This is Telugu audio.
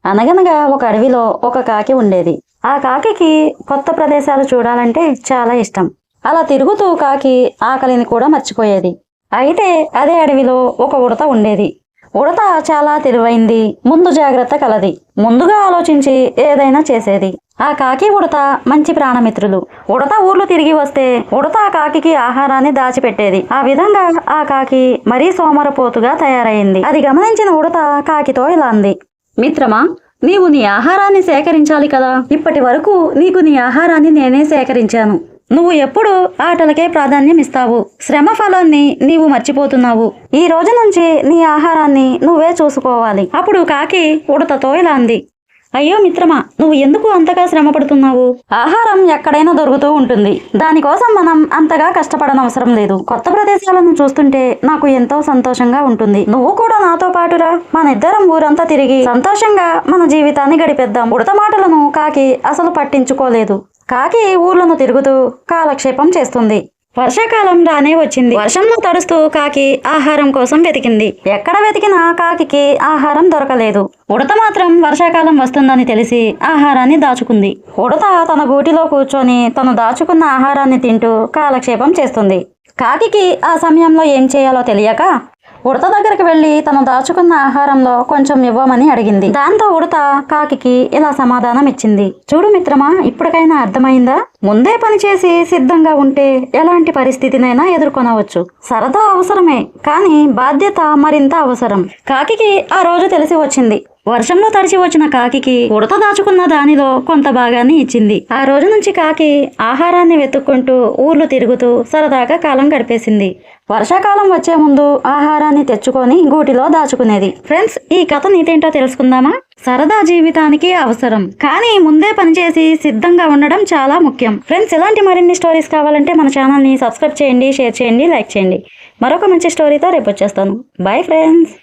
అనగనగా ఒక అడవిలో ఒక కాకి ఉండేది. ఆ కాకికి కొత్త ప్రదేశాలు చూడాలంటే చాలా ఇష్టం. అలా తిరుగుతూ కాకి ఆకలిని కూడా మర్చిపోయేది. అయితే అదే అడవిలో ఒక ఉడత ఉండేది. ఉడత చాలా తెలివైంది, ముందు జాగ్రత్త కలది. ముందుగా ఆలోచించి ఏదైనా చేసేది. ఆ కాకి ఉడత మంచి ప్రాణమిత్రులు. ఉడత ఊర్లు తిరిగి వస్తే ఉడత ఆ కాకికి ఆహారాన్ని దాచిపెట్టేది. ఆ విధంగా ఆ కాకి మరీ సోమరపోతుగా తయారైంది. అది గమనించిన ఉడత కాకితో ఇలా అంది: మిత్రమా, నీవు నీ ఆహారాన్ని సేకరించాలి కదా. ఇప్పటి వరకు నీకు నీ ఆహారాన్ని నేనే సేకరించాను. నువ్వు ఎప్పుడు ఆటలకే ప్రాధాన్యం ఇస్తావు. శ్రమ ఫలాన్ని నీవు మర్చిపోతున్నావు. ఈ రోజు నుంచి నీ ఆహారాన్ని నువ్వే చూసుకోవాలి. అప్పుడు కాకి ఉడతతో ఇలా అంది: అయ్యో మిత్రమా, నువ్వు ఎందుకు అంతగా శ్రమ పడుతున్నావు? ఆహారం ఎక్కడైనా దొరుకుతూ ఉంటుంది. దానికోసం మనం అంతగా కష్టపడనవసరం లేదు. కొత్త ప్రదేశాలను చూస్తుంటే నాకు ఎంతో సంతోషంగా ఉంటుంది. నువ్వు కూడా నాతో పాటురా. మనిద్దరం ఊరంతా తిరిగి సంతోషంగా మన జీవితాన్ని గడిపేద్దాం. ఉడత మాటలను కాకి అసలు పట్టించుకోలేదు. కాకి ఊర్లను తిరుగుతూ కాలక్షేపం చేస్తుంది. వర్షాకాలం రానే వచ్చింది. వర్షంలో తడుస్తూ కాకి ఆహారం కోసం వెతికింది. ఎక్కడ వెతికినా కాకికి ఆహారం దొరకలేదు. ఉడత మాత్రం వర్షాకాలం వస్తుందని తెలిసి ఆహారాన్ని దాచుకుంది. ఉడత తన గూటిలో కూర్చొని తను దాచుకున్న ఆహారాన్ని తింటూ కాలక్షేపం చేస్తుంది. కాకికి ఆ సమయంలో ఏం చేయాలో తెలియక ఉడత దగ్గరికి వెళ్లి తను దాచుకున్న ఆహారంలో కొంచెం ఇవ్వమని అడిగింది. దాంతో ఉడత కాకికి ఇలా సమాధానం ఇచ్చింది: చూడు మిత్రమా, ఇప్పటికైనా అర్థమైందా? ముందే పనిచేసి సిద్ధంగా ఉంటే ఎలాంటి పరిస్థితినైనా ఎదుర్కొనవచ్చు. సరదా అవసరమే, కానీ బాధ్యత మరింత అవసరం. కాకికి ఆ రోజు తెలిసి వచ్చింది. వర్షంలో తడిచి వచ్చిన కాకికి ఉడత దాచుకున్న దానిలో కొంత భాగాన్ని ఇచ్చింది. ఆ రోజు నుంచి కాకి ఆహారాన్ని వెతుక్కుంటూ ఊర్లు తిరుగుతూ సరదాగా కాలం గడిపేసింది. వర్షాకాలం వచ్చే ముందు ఆహారాన్ని తెచ్చుకొని గూటిలో దాచుకునేది. ఫ్రెండ్స్, ఈ కథ నీతేంటో తెలుసుకుందామా? సరదా జీవితానికి అవసరం, కానీ ముందే పనిచేసి సిద్ధంగా ఉండడం చాలా ముఖ్యం. ఫ్రెండ్స్, ఇలాంటి మరిన్ని స్టోరీస్ కావాలంటే మన ఛానల్ని సబ్స్క్రైబ్ చేయండి, షేర్ చేయండి, లైక్ చేయండి. మరొక మంచి స్టోరీతో రేపు వచ్చేస్తాను. Bye friends.